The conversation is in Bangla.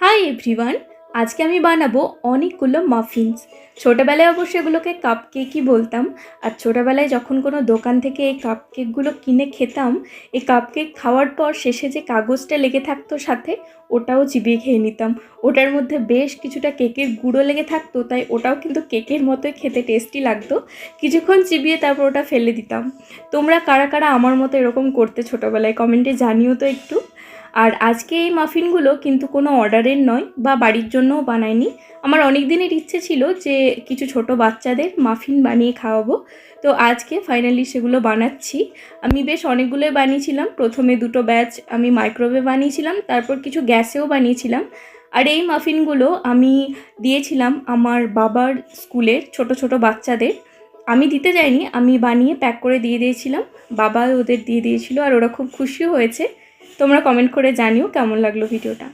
হাই এভরিওয়ান, আজকে আমি বানাবো অনেকগুলো মাফিনস। ছোটোবেলায় অবশ্য এগুলোকে কাপ কেকই বলতাম। আর ছোটোবেলায় যখন কোনো দোকান থেকে এই কাপ কেকগুলো কিনে খেতাম, এই কাপ কেক খাওয়ার পর শেষে যে কাগজটা লেগে থাকতো সাথে, ওটাও চিবিয়ে খেয়ে নিতাম। ওটার মধ্যে বেশ কিছুটা কেকের গুঁড়ো লেগে থাকতো, তাই ওটাও কিন্তু কেকের মতোই খেতে টেস্টি লাগতো। কিছুক্ষণ চিবিয়ে তারপর ওটা ফেলে দিতাম। তোমরা কারা কারা আমার মতো এরকম করতে ছোটোবেলায়, কমেন্টে জানিও তো একটু। আর আজকে এই মাফিনগুলো কিন্তু কোনো অর্ডারের নয় বা বাড়ির জন্যও বানাইনি। আমার অনেক দিনের ইচ্ছে ছিল যে কিছু ছোট বাচ্চাদের মাফিন বানিয়ে খাওয়াবো। তো আজকে ফাইনালি সেগুলো বানাচ্ছি। আমি বেশ অনেকগুলোই বানিয়েছিলাম। প্রথমে দুটো ব্যাচ আমি মাইক্রোওয়েভে বানিয়েছিলাম, তারপর কিছু গ্যাসেও বানিয়েছিলাম। আর এই মাফিনগুলো আমি দিয়েছিলাম আমার বাবার স্কুলের ছোট ছোট বাচ্চাদের। আমি দিতে যাইনি, আমি বানিয়ে প্যাক করে দিয়ে দিয়েছিলাম। বাবা ওদের দিয়ে দিয়েছিল আর ওরা খুব খুশিও হয়েছে। তোমরা কমেন্ট করে জানিও কেমন লাগলো ভিডিওটা।